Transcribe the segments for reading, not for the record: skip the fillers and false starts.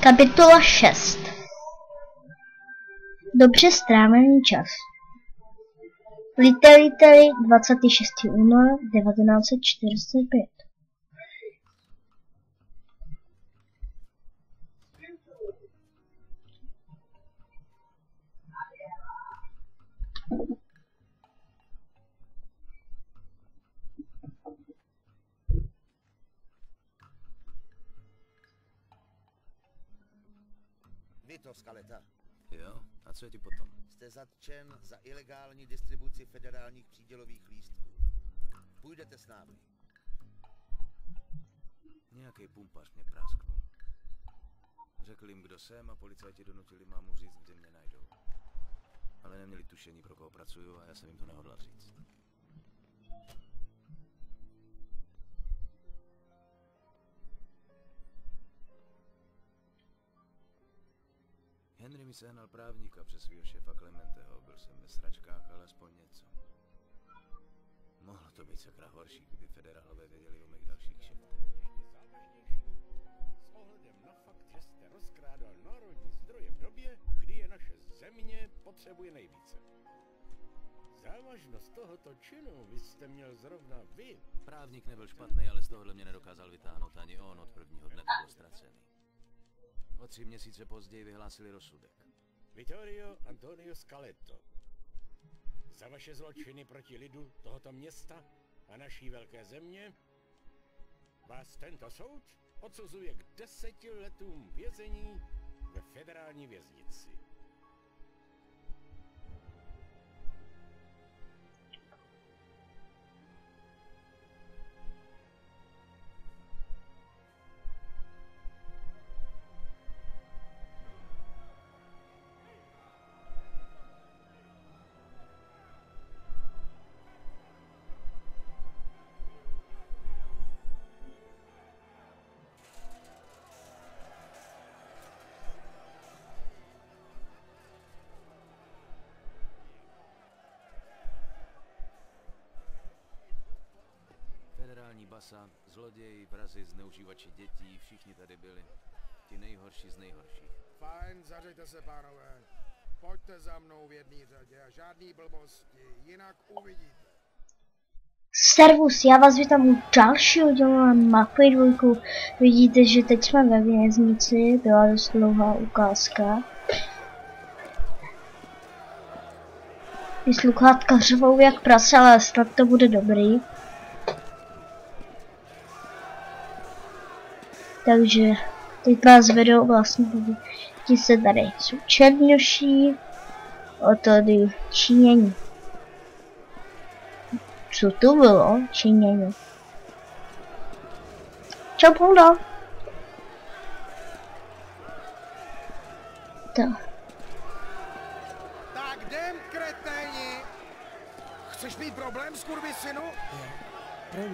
Kapitola 6. Dobře strávený čas. Liteli 26. února 1945. Vy to, Skaleta. Jo, a co je ti potom? Jste zatčen za ilegální distribuci federálních přídělových lístků. Půjdete s námi. Nějaký pumpař mě prásknul. Řekl jim, kdo jsem, a policajti donutili mámu říct, kde mě najdou. Ale neměli tušení, pro koho pracuju, a já jsem jim to nehodlal říct. Henry mi sehnal právníka přes svého šéfa Clementeho. Byl jsem ve sračkách, ale aspoň něco. Mohlo to být sakra horší, kdyby federálové věděli o mých dalších kšeftech. S ohledem na fakt, že jste rozkrádal národní zdroje v době, kdy je naše země potřebuje nejvíce. Závažnost tohoto činu vy jste měl zrovna vy. Právník nebyl špatný, ale z tohohle mě nedokázal vytáhnout ani on. Od prvního dne to byl ztracený. O 3 měsíce později vyhlásili rozsudek. Vittorio Antonio Scaletto. Za vaše zločiny proti lidu tohoto města a naší velké země vás tento soud odsuzuje k 10 letům vězení ve federální věznici. Federální basa, zloději, vrazi, zneužívači dětí, všichni tady byli. Ti nejhorší z nejhorších. Fajn, zařejte se, pánové. Pojďte za mnou v jedné řadě a žádný blbosti, jinak uvidíte. Servus, já vás vítám u dalšího dílu mapy 2. Vidíte, že teď jsme ve věznici, byla dost dlouhá ukázka. Ty sluchátka řvou jak prase, ale snad to bude dobrý. Takže teď vás vedou vlastně ti se tady jsou černoší, a tady Číňani. Co to bylo? Číňani. Čau, Pouda. Tak. Tak jdem, kreténi. Chceš mít problém, skurvisynu?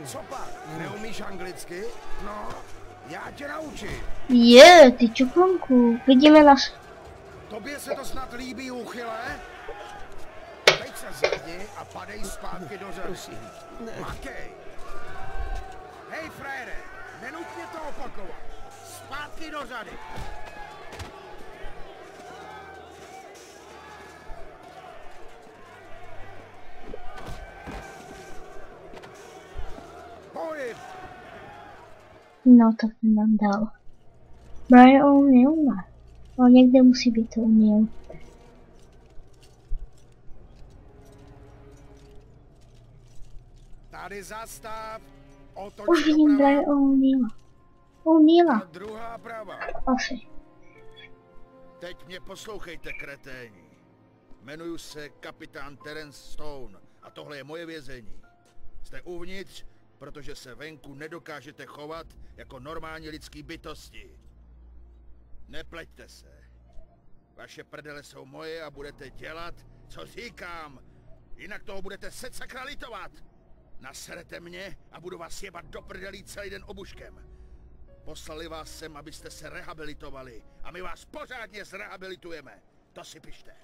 Co pak? Neumíš anglicky? No, já tě naučím. Ty čuklonku, vidíme nás. Tobě se to snad líbí, úchyle? Teď se zvedni a padej zpátky do řady. Makej. Hej, frére, nenut mě to opakovat. Zpátky do řady. Pohyb. No tak nám dal. Brian O'Neill. No někde musí být to O'Neill. Tady zastav. Otoč Už vidím Brian O'Neilla. O'Neilla. A druhá prava. Asi. Teď mě poslouchejte, kreténi. Jmenuji se kapitán Terence Stone a tohle je moje vězení. Jste uvnitř, protože se venku nedokážete chovat jako normální lidský bytosti. Nepleťte se. Vaše prdele jsou moje a budete dělat, co říkám. Jinak toho budete secakra litovat. Naserete mě a budu vás jebat do prdelí celý den obuškem. Poslali vás sem, abyste se rehabilitovali a my vás pořádně zrehabilitujeme. To si pište.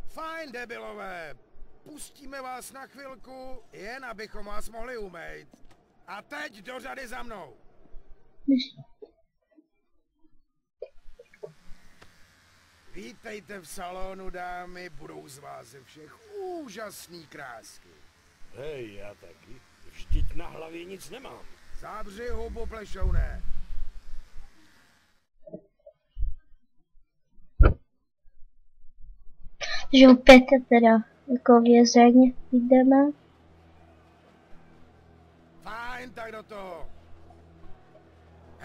Fajn, debilové. Pustíme vás na chvilku, jen abychom vás mohli umýt. A teď do řady za mnou. Vítejte v salonu, dámy, budou z vás ze všech úžasný krásky. Hej, já taky. Vždyť na hlavě nic nemám. Zavři hubu, plešouné. Takže opět teda jako vězeň jdeme. Fajn, tak do toho.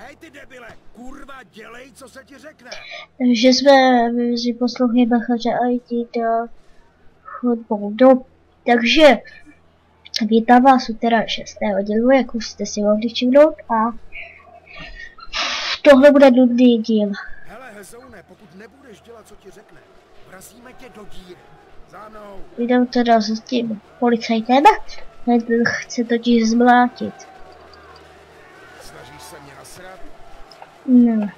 Hej ty debile, kurva, dělej, co se ti řekne. Takže jsme vyvezli poslouchy Bachaře a jít do chodbou dob. Takže vítám vás u teda 6. dílu, jak už jste si mohli všimnout, a tohle bude nudný díl. Hele, Hezoune, pokud nebudeš dělat, co ti řekne, vrazíme tě do díry. Za mnou. Jdem teda s tím policajtem, ten chce totiž zmlátit. Snažíš se mě nasrat? Ne.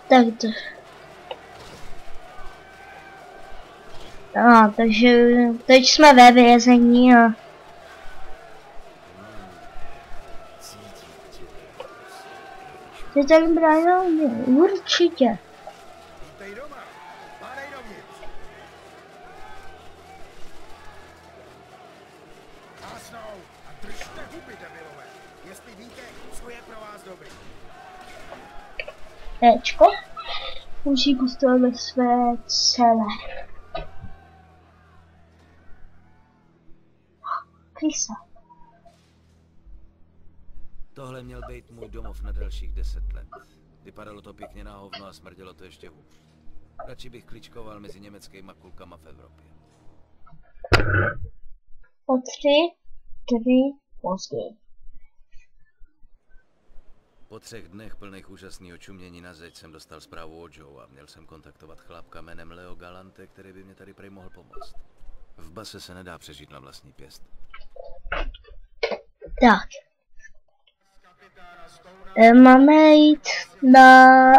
Tak to. Takže teď jsme ve vězení a ty tak Brian, určitě. Vítej doma, pádej dovnitř. Hásnou a držte huby, debilové. Jestli víte, co je pro vás dobrý. Éčko. Musí pustovat ve své celé. Krysa. Tohle měl být můj domov na dalších 10 let. Vypadalo to pěkně na hovno a smrdělo to ještě hůř. Radši bych kličkoval mezi německýma kulkama v Evropě. O 3 dny později. Po 3 dnech plných úžasného čumění na zeď jsem dostal zprávu od Joe a měl jsem kontaktovat chlápka jménem Leo Galante, který by mě tady prej mohl pomoct. V base se nedá přežít na vlastní pěst. Tak. Máme jít na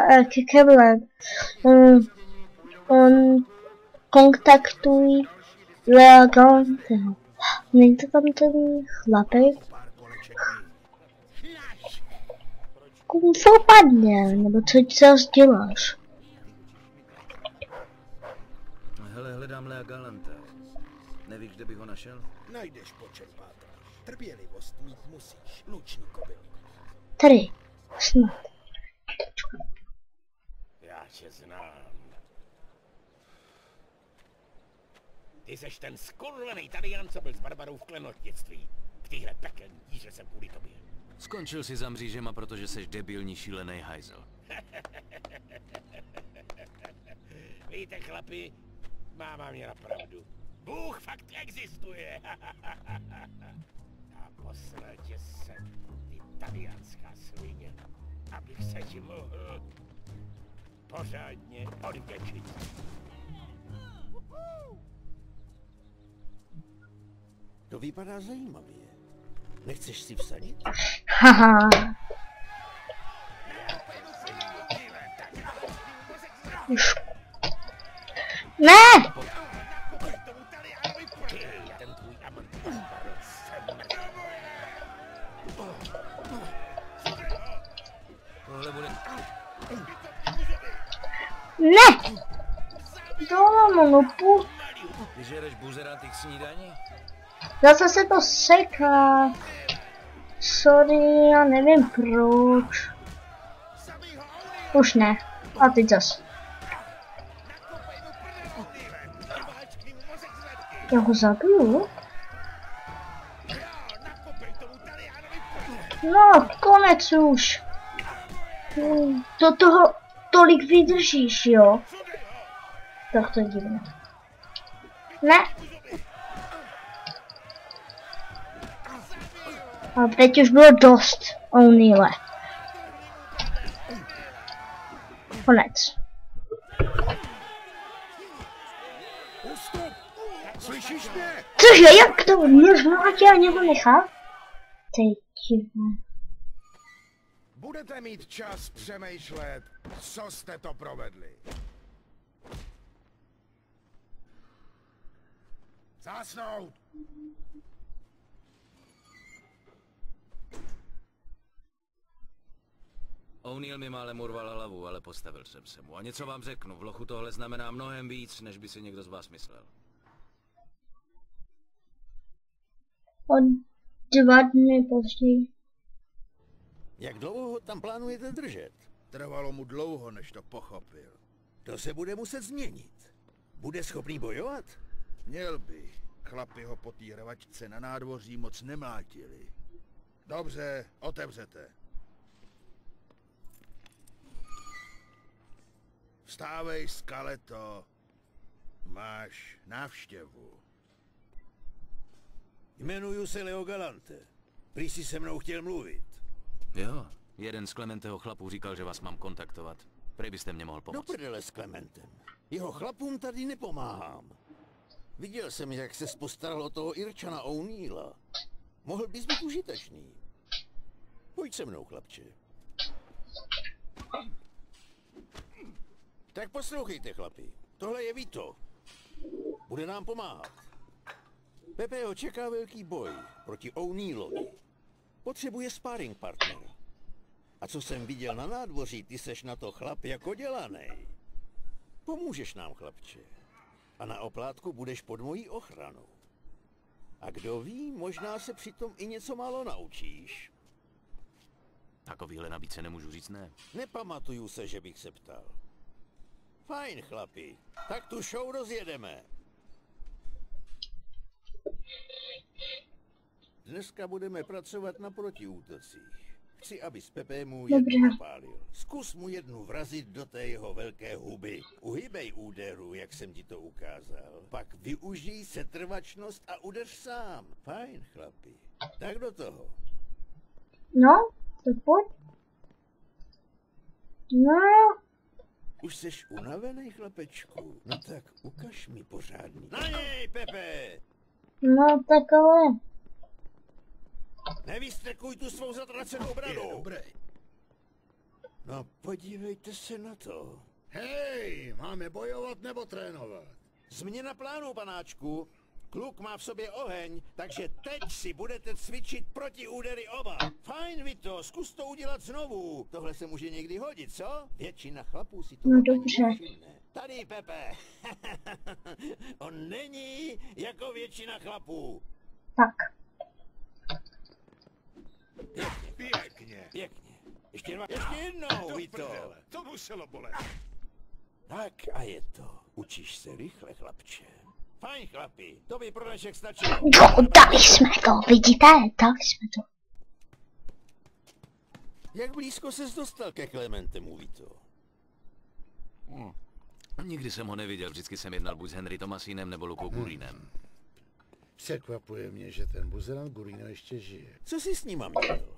Kevlen. On kontaktuj Lea Galante. Není to tam ten chlapek? Kung fu padně, nebo co zas děláš? Hele, hledám Lea Galante. Nevíš, kde bych ho našel? Najdeš počet, pátráš. Trpělivost mít musíš, luční kobylko. 3. Snad. Já tě znám. Ty seš ten skurvený Talian, co byl s Barbarou v klenotnictví. V téhle pekelní díře jsem kvůli tobě. Skončil si za mřížema, protože seš debilní šílený hajzel. Víte, chlapi, máma měla pravdu. Bůh fakt existuje. A poslal tě sem, ty talianská svině, abych se ti mohl pořádně odvděčit. To vypadá zajímavě. Nechceš si vsadit? Haha. Už. Ne! Ten tvůj amant Tohle bude... Ne! Dole, no půl. Ty žereš buzerátý k snídani? Zase se to seká. Sorry, já nevím proč. Už ne. A teď zas. Já ho zabiju? No, konec už. Do toho tolik vydržíš, jo? Tak to je divné. Ne. A teď už bylo dost. O'Neille. Konec. Ustup! Slyšíš mě? Cože, jak to mě zmlátí a něho nechá? Teď divné. Budete mít čas přemýšlet, co jste to provedli. Zásnout! O'Neill mi málem urval hlavu, ale postavil jsem se mu. A něco vám řeknu, v lochu tohle znamená mnohem víc, než by si někdo z vás myslel. O 2 dny později. Jak dlouho ho tam plánujete držet? Trvalo mu dlouho, než to pochopil. To se bude muset změnit. Bude schopný bojovat? Měl by. Chlapi ho po té rvačce na nádvoří moc nemlátili. Dobře, otevřete. Vstávej, Skaleto. Máš návštěvu. Jmenuju se Leo Galante. Prý si se mnou chtěl mluvit. Jo, jeden z Clementeho chlapů říkal, že vás mám kontaktovat. Prej byste mě mohl Do pomoct. prdele s Clementem. Jeho chlapům tady nepomáhám. Viděl jsem, jak se postaral o toho Irčana O'Neilla. Mohl bys být užitečný. Pojď se mnou, chlapče. Tak poslouchejte, chlapi. Tohle je Vito. Bude nám pomáhat. Pepe ho čeká velký boj proti O'Neillovi. Potřebuje sparring partnera. A co jsem viděl na nádvoří, ty seš na to chlap jako dělanej. Pomůžeš nám, chlapče. A na oplátku budeš pod mojí ochranou. A kdo ví, možná se přitom i něco málo naučíš. Takovýhle nabídce nemůžu říct ne. Nepamatuju se, že bych se ptal. Fajn, chlapi. Tak tu show rozjedeme. Dneska budeme pracovat na protiútocích. Chci, abys Pepe mu jednu napálil. Zkus mu jednu vrazit do té jeho velké huby. Uhybej úderu, jak jsem ti to ukázal. Pak využij setrvačnost a udeř sám. Fajn, chlapi. Tak do toho. No, to pojď. No, Už seš unavený, chlapečku? No tak ukaž mi pořádný. Na něj, Pepe! no tak ale. Nevystrkuj tu svou zatracenou Je bradu. dobrý. No podívejte se na to. Hej, máme bojovat nebo trénovat? Změna plánu, panáčku. Kluk má v sobě oheň, takže teď si budete cvičit proti údery oba. Fajn, Vito, zkus to udělat znovu. Tohle se může někdy hodit, co? Většina chlapů si to No dobře. Tady, Pepe. On není jako většina chlapů. Tak. Pěkně. Pěkně. Ještě jednou, Vito. To muselo bolet. Tak a je to. Učíš se rychle, chlapče. Fajn, chlapi, to by pro dnešek stačilo. Jo, dali jsme to, vidíte? Dali jsme to. Jak blízko ses dostal ke Clementemu, Vito? Nikdy jsem ho neviděl, vždycky jsem jednal buď s Henry Thomasinem nebo Lukou Gurinem. Překvapuje mě, že ten buzerant Gurino ještě žije. Co jsi s ním měl?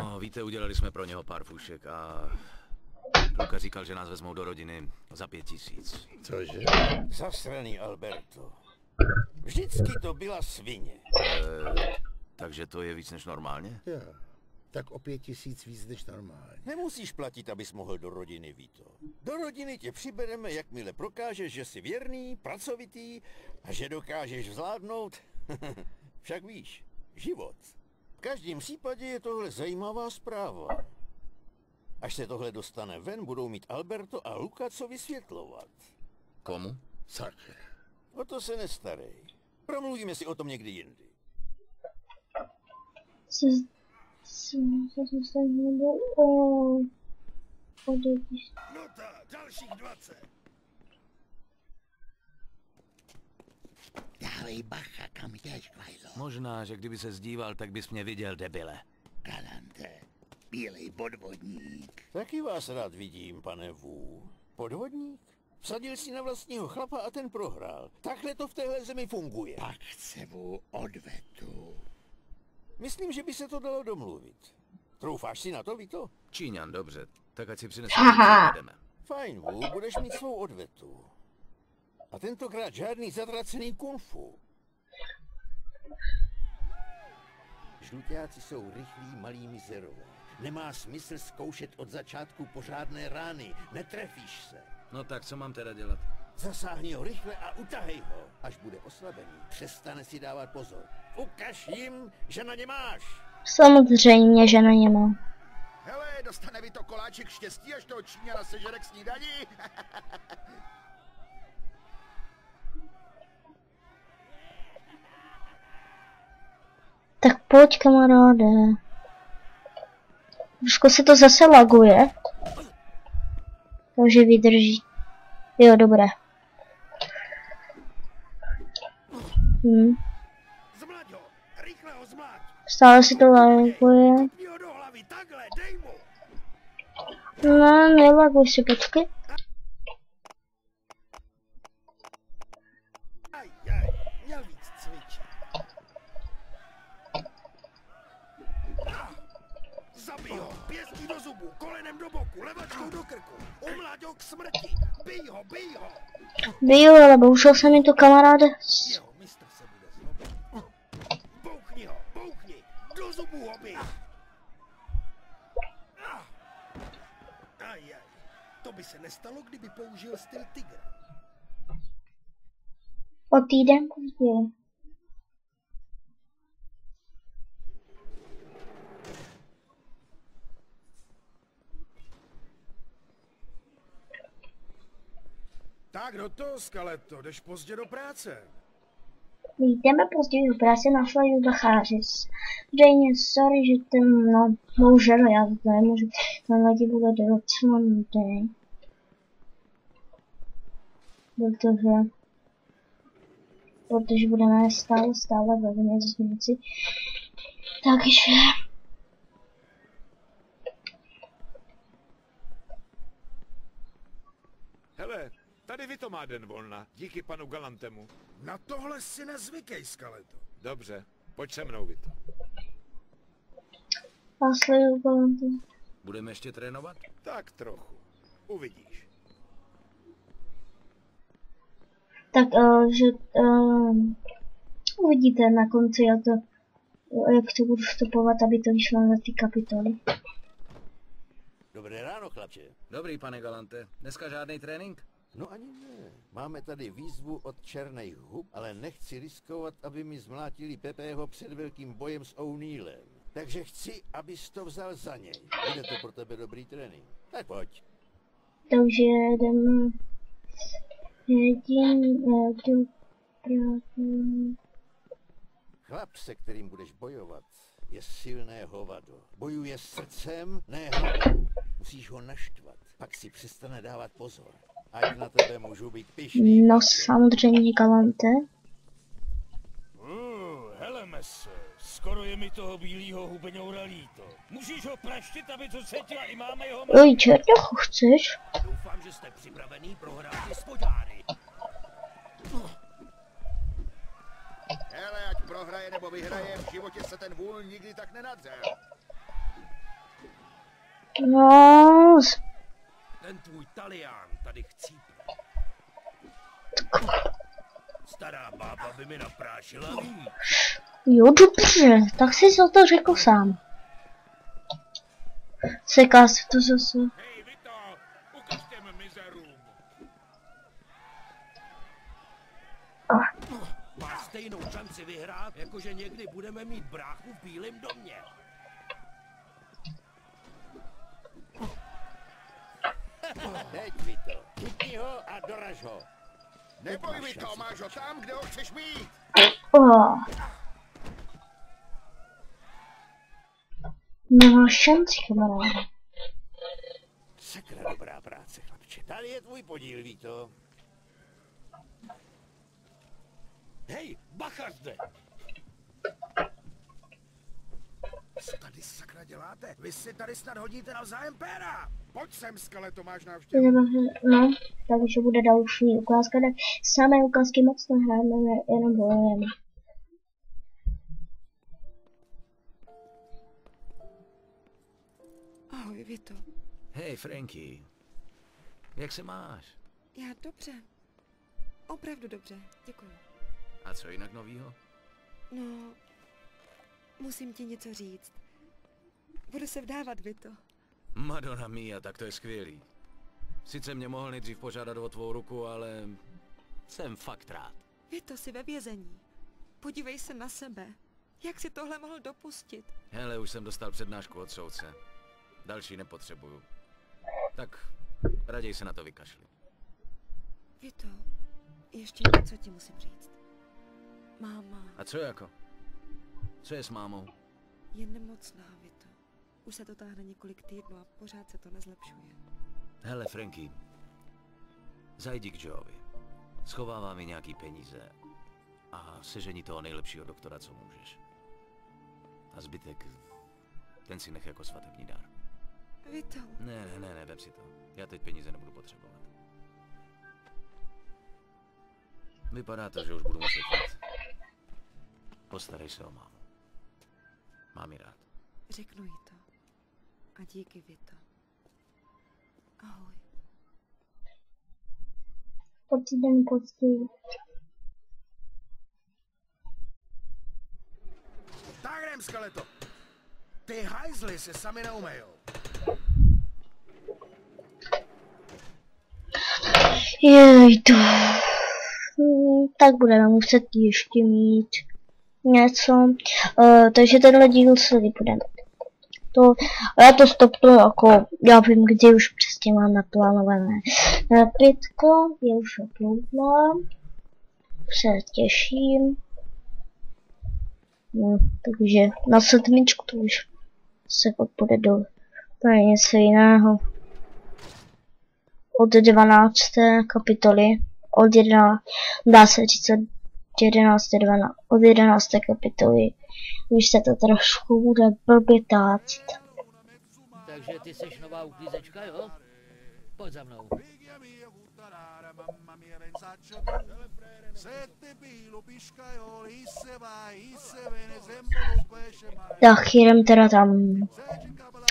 No, víte, udělali jsme pro něho pár fušek a... Luka říkal, že nás vezmou do rodiny za 5 000. Cože? Zasraný Alberto. Vždycky to byla svině. Takže to je víc než normálně? Jo, tak o 5 000 víc než normálně. Nemusíš platit, abys mohl do rodiny, Vito. Do rodiny tě přibereme, jakmile prokážeš, že jsi věrný, pracovitý a že dokážeš zvládnout, však víš, život. V každém případě je tohle zajímavá zpráva. Až se tohle dostane ven, budou mít Alberto a Luka co vysvětlovat. Komu? Sakra. O to se nestarej. Promluvíme si o tom někdy jindy. No tak, dalších 20. Dávej bacha, kam jdeš, Kvajlo. Možná, že kdyby se zdíval, tak bys mě viděl, debile. Galante, bílej podvodník. Taky vás rád vidím, pane Wu. Podvodník? Vsadil si na vlastního chlapa a ten prohrál. Takhle to v téhle zemi funguje. Pak chce mu odvetu. Myslím, že by se to dalo domluvit. Troufáš si na to, Vito? Číňan, dobře. Tak ať si přinese, Haha. jdeme. Fajn, Wu, budeš mít svou odvetu. A tentokrát žádný zatracený kung fu. Žluťáci jsou rychlí, malí mizerové. Nemá smysl zkoušet od začátku pořádné rány. Netrefíš se. No tak, co mám teda dělat? Zasáhni ho rychle a utahej ho. Až bude oslabený, přestane si dávat pozor. Ukaž jim, že na ně máš. Samozřejmě, že na ně mám. Hele, nedostane Vito koláček štěstí, až toho Číňana sežere k snídani? Tak pojď, kamaráde. Trošku se to zase laguje. Takže vydrží. Jo, dobré. Zmlaď ho, rychle ho zmlaď. Stále si to laguje. Kopni ho do hlavy, takhle, dej mu. No, nelaguj si, počkej. Měl víc cvičit. Zabij ho, pěstí do zubů, kolenem do boku, levačkou do krku. Umláď ho k smrti, bij ho, bij ho. Biju, ale bohužel se mi to, kamaráde. Jeho mistr se bude zlobit. Bouchni ho, bouchni, do zubů ho bij. Ajaj, to by se nestalo, kdyby použil styl tygra. O týden později. Tak do toho, Skeleto, jdeš pozdě do práce. Jdeme později do práce na slajdu Bacháři. Dejně, sorry, že ten, no, bohužel, já to nemůžu, ten lidi bude docela nudný. Protože budeme stále ve věznici. Takže... Hele, tady Vito má den volna, díky panu Galantemu. Na tohle si nezvykej, Skeleto. Dobře, pojď se mnou, Vito. A sleduju Galantu. Budeme ještě trénovat? Tak trochu, uvidíš. Tak, že uvidíte na konci, jak to budu vstupovat, aby to vyšlo na ty kapitoly. Dobré ráno, chlapče. Dobrý, pane Galante. Dneska žádný trénink? No ani ne. Máme tady výzvu od Černých hub, ale nechci riskovat, aby mi zmlátili Pepeho před velkým bojem s O'Neillem. Takže chci, abys to vzal za něj. Bude to pro tebe dobrý trénink. Tak pojď. Takže jdeme... Chlap, se kterým budeš bojovat, je silné hovado. Bojuje srdcem, ne hlavou. Musíš ho naštvat, pak si přestane dávat pozor. Ať na tebe můžu být pyšný. No samozřejmě, Galante. Hele, mese, skoro je mi toho bílýho hubeňoura líto. Musíš ho praštit, aby to cítila i máma jeho... Oj, černochu, chceš? Doufám, že jste připravený prohrát ty spodáry. Hele, ať prohraje nebo vyhraje, v životě se ten vůl nikdy tak nenadřel. No... Ten tvůj Talián tady chcípe. Stará bába by mi naprášila víc. Jo, dobře, tak jsi to řekl sám. Seká se to zase. Hej, Vito, ukaž těm mizerům. Má stejnou šanci vyhrát, jakože někdy budeme mít bráchu v bílém domě. Teď, Vito, chytni ho a doraž ho. Neboj mi to, máš ho tam, kde ho chceš mít. Nemáš šanci, kamaráde. Sakra dobrá práce, chlapče. Tady je tvůj podíl, Vito. Hej, bacha zde! Co tady sakra děláte? Vy si tady snad hodíte navzájem péra! Pojď sem, Skeleto, máš návštěvu. No, takže bude další ukázka. Samé ukázky moc nehráme, jenom bojujeme. Ahoj, Vito. Hej, Frankie. Jak se máš? Já dobře. Opravdu dobře, děkuji. A co jinak novýho? No, musím ti něco říct. Budu se vdávat, Vito. Madonna mia, tak to je skvělý. Sice mě mohl nejdřív požádat o tvou ruku, ale jsem fakt rád. Vito, jsi ve vězení. Podívej se na sebe. Jak jsi tohle mohl dopustit? Hele, už jsem dostal přednášku od soudce. Další nepotřebuju. Tak raději se na to vykašli. Vito, ještě něco ti musím říct. Máma A co jako? Co je s mámou? je nemocná, Vito. Už se to táhne několik týdnů a pořád se to nezlepšuje. Hele, Franky, zajdi k Joeovi. Schovává mi nějaký peníze a sežení toho nejlepšího doktora, co můžeš. A zbytek, ten si nech jako svatební dár. Vito. Ne, vem si to. Já teď peníze nebudu potřebovat. Vypadá to, že už budu muset jít. Postarej se o mámu. Mám ji rád. Řeknu jí to. A díky, Vito. Ahoj. Po týden později. Tak jdem, Skeleto. Ty hajzly se sami neumejou. Jej to. Tak budeme muset ještě mít něco. Takže tenhle díl se vypůjde. To, já to stopnu jako, já vím, kdy už přesně mám naplánované. Pětko je už uploadla. Se těším. No, takže na sedmičku to už se půjde do něco jiného. Od 12. kapitoly, od 11, dá se říct od 11. 12, od 11. kapitoly, už se to trošku bude blbě táct. Takže ty seš nová uklízečka, jo? Pojď za mnou. Tak jdem teda tam.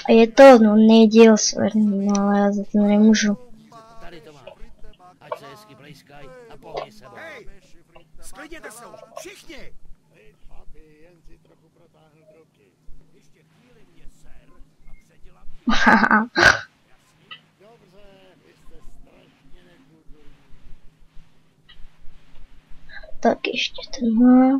Je to nudný díl, no ale já za to nemůžu. Tady to máš. Ať se hezky plejskaj a pohni se. Hej, sklidněte se už, všichni! Tak ještě tenhle.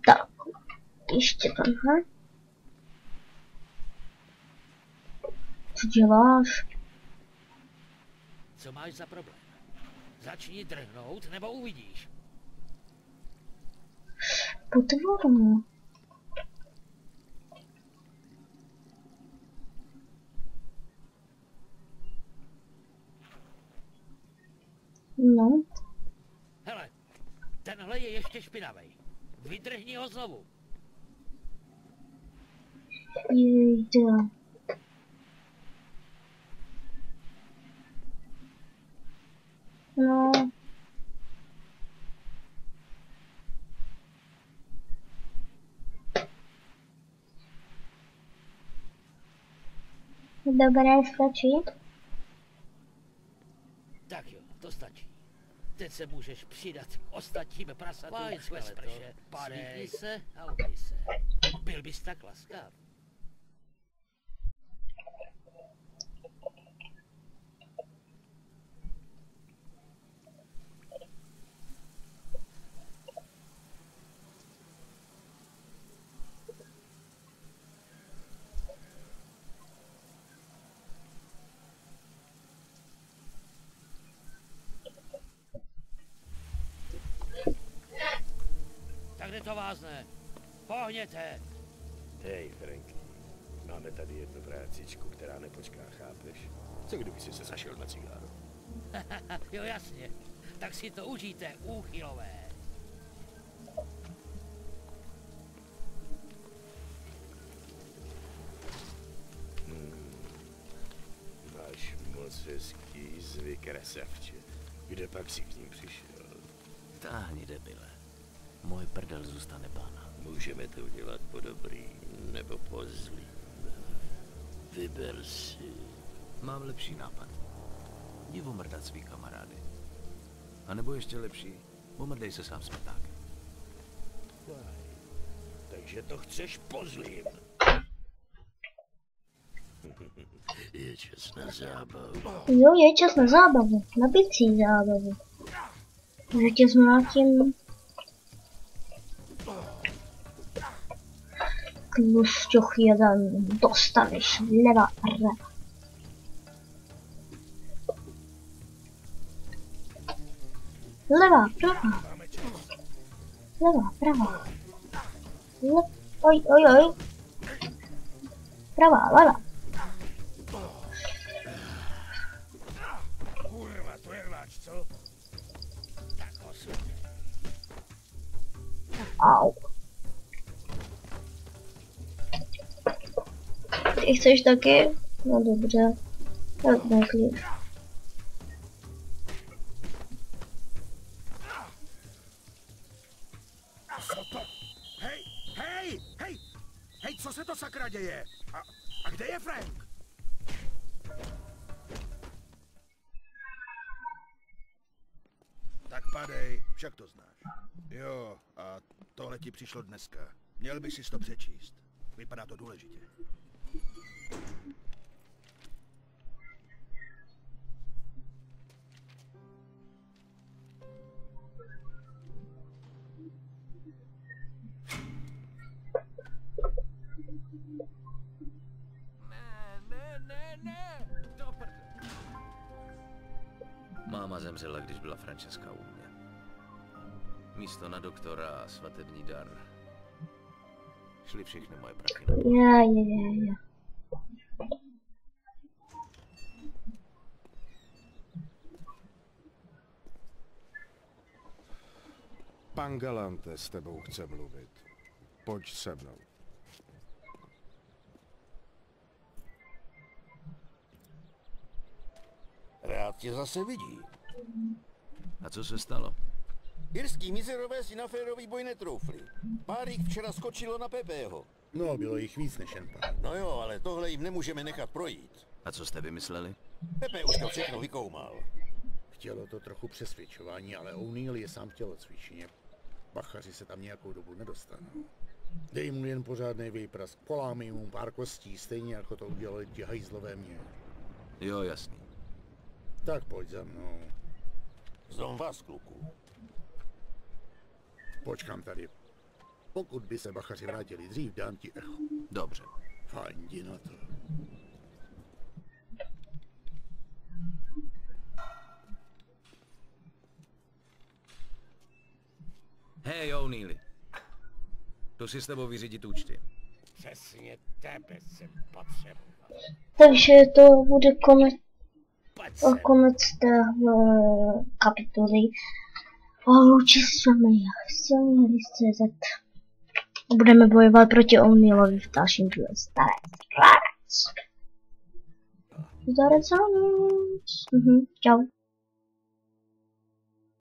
Tak, ještě tenhle. Co děláš? Co máš za problém? Začni drhnout, nebo uvidíš. Potvoru. No. Hele, tenhle je ještě špinavej. Vydrhni ho znovu. Jejda. No. Dobré, stačí? Tak jo, to stačí. Teď se můžeš přidat k ostatním prasatům ve sprše. Padej se a umej se. Byl bys tak laskav. Tak kde to vázne? Pohněte! Hej, Franky, máme tady jednu prácičku, která nepočká, chápeš? Co kdyby si se zašel na cigáro? Jo, jasně. Tak si to užijte, úchylové. Máš moc hezký zvyk, resavče. Kde pak si k ním přišel? Táhni, debile. Můj prdel zůstane pána. Můžeme to udělat po dobrý, nebo po zlý. Vyber si. Mám lepší nápad. Jdi omrdat svý kamarády. A nebo ještě lepší, omrdej se sám smetákem. Takže to chceš po zlým. Je čas na zábavu. Jo, je čas na zábavu. Na bicí zábavu. Že tě zmlátím. Tlusťoch jeden, dostaneš leva, prava. Levá, prava. Levá, prava. Oj, oj, oj. Pravá, levá. Kurva, to je rváč, co? Tak osud. Au. Ty chceš taky? No dobře. Tak neklid. Co to? Hej, hej, hej! Hej, co se to sakra děje? A kde je Frank? Tak padej, však to znáš. Jo, a tohle ti přišlo dneska. Měl bych si to přečíst. Vypadá to důležitě. Máma zemřela, když byla Francesca u mě. Místo na doktora a svatební dar. Šly všechny moje prachy na to. Je. Pan Galante s tebou chce mluvit. Pojď se mnou. Rád tě zase vidí. A co se stalo? Irský mizerové si na férový boj netroufli. Pár jich včera skočilo na Pepeho. No, bylo jich víc než jen pár. No jo, ale tohle jim nemůžeme nechat projít. A co jste vymysleli? Pepe už to všechno vykoumal. Chtělo to trochu přesvědčování, ale O'Neill je sám v tělocvičně. Bachaři se tam nějakou dobu nedostanou. Dej mu jen pořádnej výprask, polámej mu pár kostí, stejně jako to udělali ti hajzlové mě. Jo, jasný. Tak pojď za mnou. Znám vás, kluku. Počkám tady. Pokud by se bachaři vrátili dřív, dám ti echo. Dobře. Fajn, jdi na to. Hej, O'Neilly. Jdu si s tebou vyřídit účty. Přesně tebe jsem potřeboval. Takže to bude konec té kapitoly. Loučí s vámi CZ. Budeme bojovat proti O'Neillovi v dalším díle. Starec. Čau.